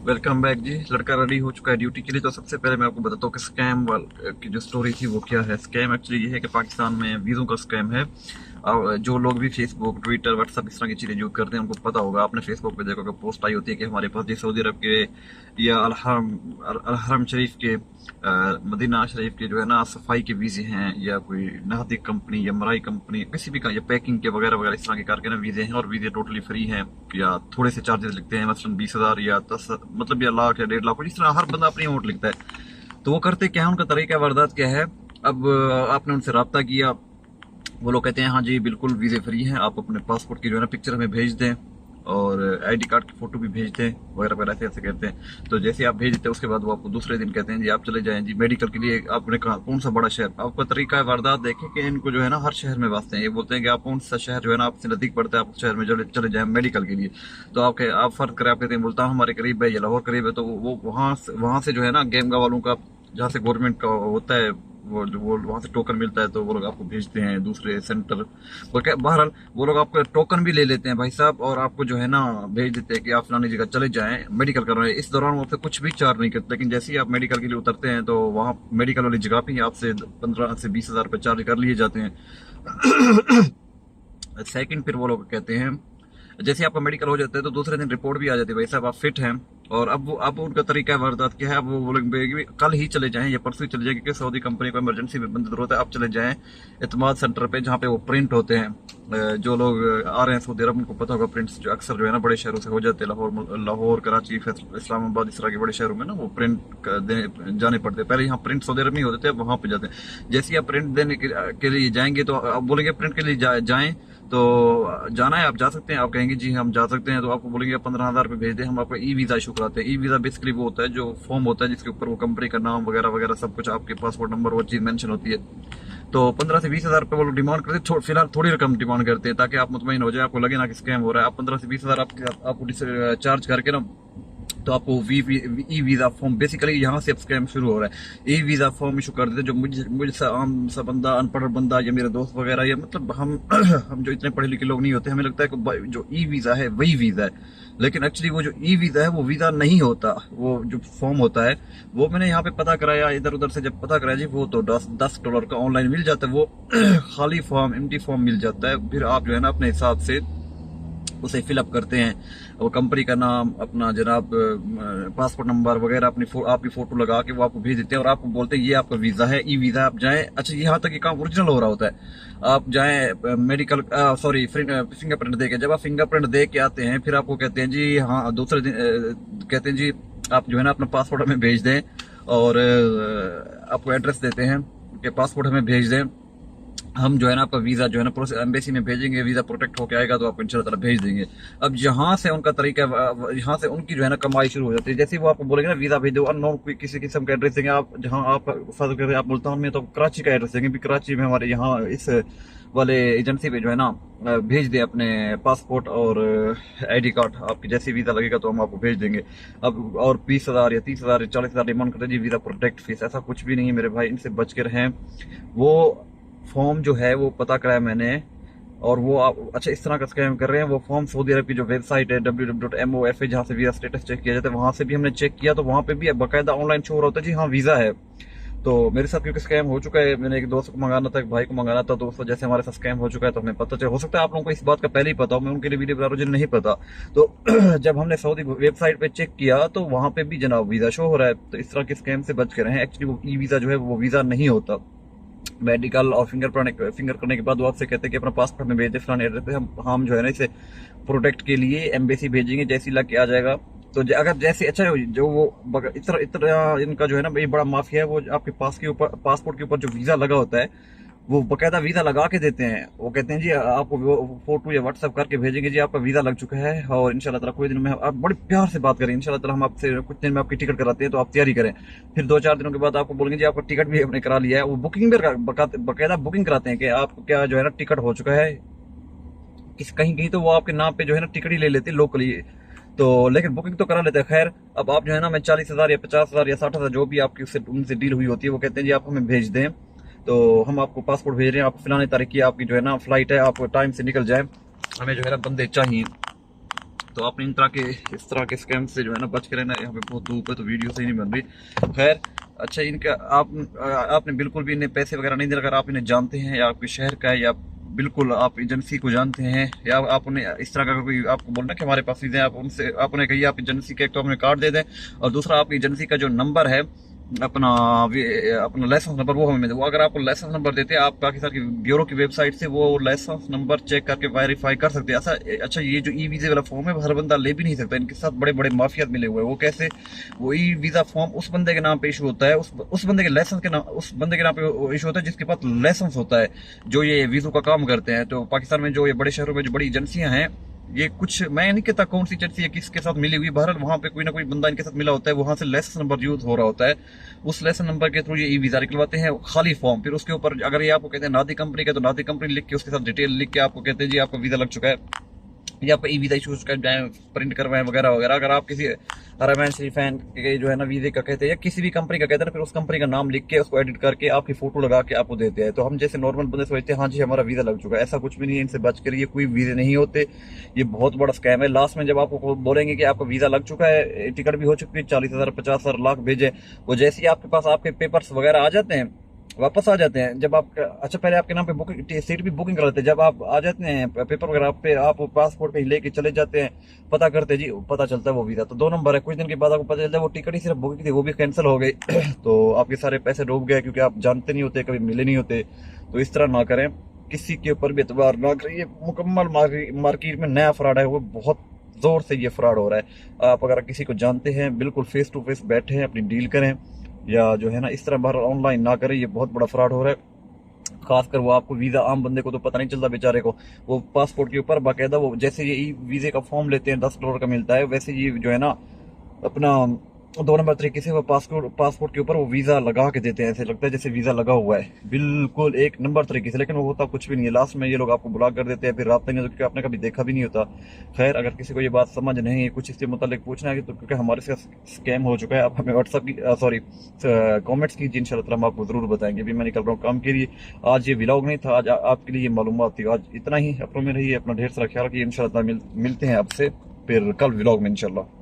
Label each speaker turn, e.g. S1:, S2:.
S1: Welcome back जी। लड़का ready हो चुका है ड्यूटी के लिए। तो सबसे पहले मैं आपको बताता हूँ कि स्कैम की जो स्टोरी थी वो क्या है। स्कैम एक्चुअली ये है कि पाकिस्तान में वीज़ों का स्कैम है। और जो लोग भी फेसबुक, ट्विटर, व्हाट्सअप इस तरह की चीज़ें यूज़ करते हैं उनको पता होगा। आपने फेसबुक पे देखोगे पोस्ट आई होती है कि हमारे पास जी सऊदी अरब के या अल हरम शरीफ के मदीना शरीफ के जो है ना सफाई के वीज़े हैं, या कोई नाहदी कंपनी या मराई कंपनी किसी भी का, या पैकिंग के वगैरह वगैरह इस तरह के करके ना वीज़े हैं। और वीज़े टोटली फ्री हैं या थोड़े से चार्जेस लिखते हैं, मसलन 20,000 या 10, मतलब या लाख या 1.5 लाख, इस तरह हर बंदा अपनी अमाउंट लिखता है। तो वो करते क्या है, उनका तरीका वारदात क्या है। अब आपने उनसे रब्ता किया, वो लोग कहते हैं हाँ जी बिल्कुल वीज़े फ्री हैं, आप अपने पासपोर्ट की जो है ना पिक्चर हमें भेज दें और आईडी कार्ड की फोटो भी भेज दें वगैरह वगैरह, ऐसे ऐसे कहते हैं। तो जैसे आप भेज देते हैं उसके बाद वो आपको दूसरे दिन कहते हैं जी आप चले जाएं जी मेडिकल के लिए। आपने कहा कौन सा बड़ा शहर, आपका तरीका है वारदात देखें कि इनको जो है ना हर शहर में वास्ते हैं। ये बोलते हैं कि आप कौन सा शहर जो है ना आपसे नजदीक पड़ता है, आप उस शहर में चले जाएं मेडिकल के लिए। तो आप फर्क करें, आप कहते हैं मुल्तान हमारे करीब है या लाहौर करीब है, तो वो वहाँ से जो है ना गेमगा वालों का, जहाँ से गवर्नमेंट का होता है वो वहाँ से टोकन मिलता है, तो वो लोग आपको भेजते हैं दूसरे सेंटर। बहरहाल वो लोग आपका टोकन भी ले लेते हैं भाई साहब, और आपको जो है ना भेज देते हैं कि आप फलानी जगह चले जाएं मेडिकल करवाएं। इस दौरान वो आपसे कुछ भी चार्ज नहीं करते, लेकिन जैसे ही आप मेडिकल के लिए उतरते हैं तो वहाँ मेडिकल वाली जगह पे ही आपसे 15 से 20 हज़ार रुपये चार्ज कर लिए जाते हैं। सेकंड, फिर वो लोग कहते हैं जैसे आपका मेडिकल हो जाता है तो दूसरे दिन रिपोर्ट भी आ जाती है भाई साहब आप फिट हैं। और अब उनका तरीका है वारदात क्या है। अब वो बोलेंगे कि कल ही चले जाएं या परसों ही चले जाएं, क्योंकि सऊदी कंपनी को इमरजेंसी में बंद जरूरत है। आप चले जाएं एतमाद सेंटर पे जहाँ पे वो प्रिंट होते हैं। जो लोग आ रहे हैं सऊदी अरब उनको पता होगा, प्रिंट्स जो अक्सर जो है ना बड़े शहरों से हो जाते हैं, लाहौर, कराची, इस्लामाबाद, इस तरह के बड़े शहरों में ना वो प्रिंट जाने पड़ते हैं। पहले यहाँ प्रिंट सऊदी अरब में होते थे, वहाँ पे जाते हैं। जैसे ही आप प्रिंट देने के लिए जाएंगे तो आप बोलेंगे प्रिंट के लिए जाएं, तो जाना है आप जा सकते हैं। आप कहेंगे जी हम जा सकते हैं, तो आपको बोलेंगे 15,000 रुपये भेज दें, हम आपको ई वीज़ा इशू कराते हैं। ई वीज़ा बेसिकली वो होता है जो फॉर्म होता है जिसके ऊपर वो कंपनी का नाम वगैरह वगैरह सब कुछ, आपके पासपोर्ट नंबर वो चीज़ मेंशन होती है। तो 15 से 20 हज़ार रुपये वो लोग डिमांड करते हैं। फिलहाल थोड़ी रकम डिमांड करते हैं ताकि आप मुतमईन हो जाए, आपको लगे ना कि स्कैम हो रहा है। आप 15 से 20 हज़ार आपको चार्ज करके ना, तो आपको ई वीज़ा फॉर्म, बेसिकली यहाँ से अब स्कैम शुरू हो रहा है। ई वीज़ा फॉर्म इशू कर देते, जो मुझसे आम सा बंदा, अनपढ़ बंदा या मेरे दोस्त वगैरह, या मतलब हम हम जो इतने पढ़े लिखे लोग नहीं होते, हमें लगता है कि जो ई वीज़ा है वही वीज़ा है। लेकिन एक्चुअली वो जो ई वीज़ा है वो वीज़ा नहीं होता। वो जो फॉर्म होता है वो मैंने यहाँ पे पता कराया, इधर उधर से जब पता कराया जी, वो तो $10 का ऑनलाइन मिल जाता है। वो खाली फॉर्म, एम्प्टी फॉर्म मिल जाता है। फिर आप जो है ना अपने हिसाब से उसे फिलअप करते हैं, वो कंपनी का नाम, अपना जनाब पासपोर्ट नंबर वगैरह, आपकी फोटो लगा के वो आपको भेज देते हैं और आपको बोलते हैं ये आपका वीज़ा है, ई वीज़ा, आप जाएं। अच्छा, यहाँ तक ये काम ओरिजिनल हो रहा होता है। आप जाएं मेडिकल, सॉरी, फिंगरप्रिंट दे के, जब आप फिंगरप्रिंट दे के आते हैं फिर आपको कहते हैं जी हाँ, दूसरे दिन कहते हैं जी आप जो है ना अपना पासपोर्ट हमें भेज दें, और आपको एड्रेस देते हैं कि पासपोर्ट हमें भेज दें, हम जो है ना आपका वीज़ा जो है ना प्रोसेस एम्बेसी में भेजेंगे, वीज़ा प्रोटेक्ट होके आएगा तो आपको इंशाल्लाह ताला भेज देंगे। अब यहाँ से उनका तरीका, यहाँ से उनकी जो है ना कमाई शुरू हो जाती है। जैसे ही वो आपको बोलेंगे ना वीज़ा भेज दो, अननोन कोई किसी किस्म का एड्रेस देंगे, आप जहाँ आप फर्ज करें आप मुल्तान में, तो कराची का एड्रेस देंगे, कराची में हमारे यहाँ इस वाले एजेंसी पे जो है ना भेज दे अपने पासपोर्ट और आईडी कार्ड, आपकी जैसे वीज़ा लगेगा तो हम आपको भेज देंगे। अब और 20,000 या 30,000 या 40,000 डिमांड करते हैं जी वीज़ा प्रोटेक्ट फीस। ऐसा कुछ भी नहीं है मेरे भाई, इनसे बच के रहें। वो फॉर्म जो है वो पता कराया मैंने, और वो अच्छा इस तरह का स्कैम कर रहे हैं। वो फॉर्म सऊदी अरब की जो वेबसाइट है www.mofa, जहाँ से वीज़ा स्टेटस चेक किया जाता है, वहाँ से भी हमने चेक किया तो वहाँ पे भी बाकायदा ऑनलाइन शो हो रहा होता है जी हाँ वीज़ा है। तो मेरे साथ क्योंकि स्कैम हो चुका है, मैंने एक दोस्त को मंगाना था, एक भाई को मंगाना था, तो उस वजह से हमारे साथ स्कैम हो चुका है। तो हमें पता चला, हो सकता है आप लोगों को इस बात का पहले ही पता हो, मैं उनके लिए वीडियो बना रहा हूँ जिन्हें नहीं पता। तो जब हमने सऊदी वेबसाइट पे चेक किया तो वहाँ पे भी जनाब वीज़ा शो हो रहा है। तो इस तरह के स्कैम से बच के रहें। एक्चुअली वो ई वीज़ा जो है वो वीज़ा नहीं होता। मेडिकल और फिंगर करने के बाद वो आपसे कहते हैं कि अपना पासपोर्ट में भेज दे फलाने एड्रेस पे, हम जो है ना इसे प्रोटेक्ट के लिए एम्बेसी भेजेंगे, जैसे ही लग के आ जाएगा। तो अगर जैसे अच्छा जो वो इतना इतना इनका जो है ना ये बड़ा माफिया है, वो आपके पासपोर्ट के ऊपर जो वीज़ा लगा होता है वो बकायदा वीज़ा लगा के देते हैं। वो कहते हैं जी आपको फोटो या व्हाट्सएप करके भेजेंगे जी आपका वीज़ा लग चुका है, और इंशाल्लाह ताला कुछ दिन में आप बड़े प्यार से बात करें, इंशाल्लाह ताला हम आपसे कुछ दिन में आपकी टिकट कराते हैं, तो आप तैयारी करें। फिर 2-4 दिनों के बाद आपको बोलेंगे जी आपका टिकट भी हमने करा लिया है। वो बुकिंग भी बकायदा बुकिंग कराते हैं कि आपको क्या जो है ना टिकट हो चुका है। कहीं कहीं तो वो आपके नाम पे जो है ना टिकट ही ले लेते हैं लोकली, तो लेकिन बुकिंग तो करा लेते हैं। खैर, अब आप जो है ना मैं 40,000 या 50,000 या 60,000 जो भी आपकी उससे उनसे डील हुई होती है, वो कहते हैं जी आप हमें भेज दें, तो हम आपको पासपोर्ट भेज रहे हैं, आप फिलाने तारीख की आपकी जो है ना फ्लाइट है, आप टाइम से निकल जाए, हमें जो है ना बंदे चाहिए। तो आपने इस तरह के स्कैम से जो है ना बच के रहना। यहाँ पे बहुत धूप है तो वीडियो सही नहीं बन रही। खैर अच्छा, इनका आपने बिल्कुल भी इन्हें पैसे वगैरह नहीं देना। अगर आप इन्हें जानते हैं या आपके शहर का है या बिल्कुल आप एजेंसी को जानते हैं या आप उन्हें इस तरह का कोई आपको बोलना कि हमारे पास चीज़ें, आप उनसे आप उन्हें कहिए आप एजेंसी के एक तो अपने कार्ड दे दें, और दूसरा आप एजेंसी का जो नंबर है अपना लाइसेंस नंबर वो हमें दे। वो अगर आपको लाइसेंस नंबर देते हैं, आप पाकिस्तान की ब्यूरो की वेबसाइट से वो लाइसेंस नंबर चेक करके वेरीफाई कर सकते हैं। अच्छा ये जो ई वीज़े वाला फॉर्म है हर बंदा ले भी नहीं सकता, इनके साथ बड़े बड़े माफिया मिले हुए हैं। वो कैसे, वो ई वीज़ा फॉर्म उस बंदे के नाम पे इशू होता है, उस बंदे के लाइसेंस के नाम, उस बंदे के नाम पे इशू होता है जिसके पास लाइसेंस होता है, जो ये वीज़ों का काम करते हैं। तो पाकिस्तान में जो ये बड़े शहरों में जो बड़ी एजेंसियां हैं, ये कुछ मैं नहीं कहता कौन सी एजेंसी है किसके साथ मिली हुई, बहरहाल वहां पे कोई ना कोई बंदा इनके साथ मिला होता है, वहां से लाइसेंस नंबर यूज हो रहा होता है। उस लाइसेंस नंबर के थ्रू ये ई वीजा निकलवाते हैं, खाली फॉर्म। फिर उसके ऊपर अगर ये आपको कहते हैं नादी कंपनी का, तो नादी कंपनी लिख के उसके साथ डिटेल लिख के आपको कहते हैं जी आपका वीजा लग चुका है, या आप ई वीजा इशूज कर जाए, प्रिंट करवाएं वगैरह वगैरह। अगर आप किसी हरमैन शरीफ फैन के जो है ना वीजे का कहते हैं या किसी भी कंपनी का कहते हैं, फिर उस कंपनी का नाम लिख के उसको एडिट करके आपकी फोटो लगा के आपको देते हैं। तो हम जैसे नॉर्मल बंदे सोचते हैं हाँ जी हमारा वीजा लग चुका है, ऐसा कुछ भी नहीं है। इनसे बच कर, ये कोई वीजे नहीं होते, ये बहुत बड़ा स्कैम है। लास्ट में जब आपको बोलेंगे कि आपका वीजा लग चुका है, टिकट भी हो चुकी है, 40,000 50,000 लाख भेजे, वो जैसे ही आपके पास आपके पेपर्स वगैरह आ जाते हैं, वापस आ जाते हैं। जब आप अच्छा पहले आपके नाम पे बुकिंग सीट भी बुकिंग करा लेते हैं, जब आप आ जाते हैं पेपर वगैरह पे, आप पासपोर्ट कहीं लेके चले जाते हैं, पता करते जी पता चलता है वो वीजा तो 2 नंबर है। कुछ दिन के बाद आपको पता चलता है वो टिकट ही सिर्फ बुकिंग थी, वो भी कैंसिल हो गई। तो आपके सारे पैसे डूब गए, क्योंकि आप जानते नहीं होते, कभी मिले नहीं होते। तो इस तरह ना करें, किसी के ऊपर भी एतबार ना करें। ये मुकम्मल मार्केट में नया फ्रॉड है, वो बहुत जोर से ये फ्रॉड हो रहा है। आप अगर किसी को जानते हैं, बिल्कुल फेस टू फेस बैठे हैं, अपनी डील करें, या जो है ना इस तरह बाहर ऑनलाइन ना करें। ये बहुत बड़ा फ्रॉड हो रहा है। खासकर वो आपको वीजा, आम बंदे को तो पता नहीं चलता बेचारे को, वो पासपोर्ट के ऊपर बाकायदा वो जैसे ये ई वीजे का फॉर्म लेते हैं $10 का मिलता है, वैसे ये जो है ना अपना 2 नंबर तरीके से वो पासपोर्ट के ऊपर वो वीजा लगा के देते हैं। ऐसे लगता है जैसे वीजा लगा हुआ है, बिल्कुल 1 नंबर तरीके से, लेकिन वो होता कुछ भी नहीं है। लास्ट में ये लोग आपको ब्लॉक कर देते हैं, फिर रास्ते नहीं, क्योंकि आपने कभी देखा भी नहीं होता। खैर अगर किसी को ये बात समझ नहीं है, कुछ इसके मुतालिक पूछना है तो क्योंकि हमारे साथ स्कैम हो चुका है, आप हमें व्हाट्सअप की कॉमेंट्स कीजिए, इंशाल्लाह हम आपको जरूर बताएंगे। अभी मैं निकल रहा हूँ काम के लिए, आज ये व्लॉग नहीं था, आज आपके लिए ये मालूमात थी। आज इतना ही, अपनों में रहिए, अपना ढेर सारा ख्याल रखिए। इंशाल्लाह मिलते हैं आपसे फिर कल व्लॉग में इंशाल्लाह।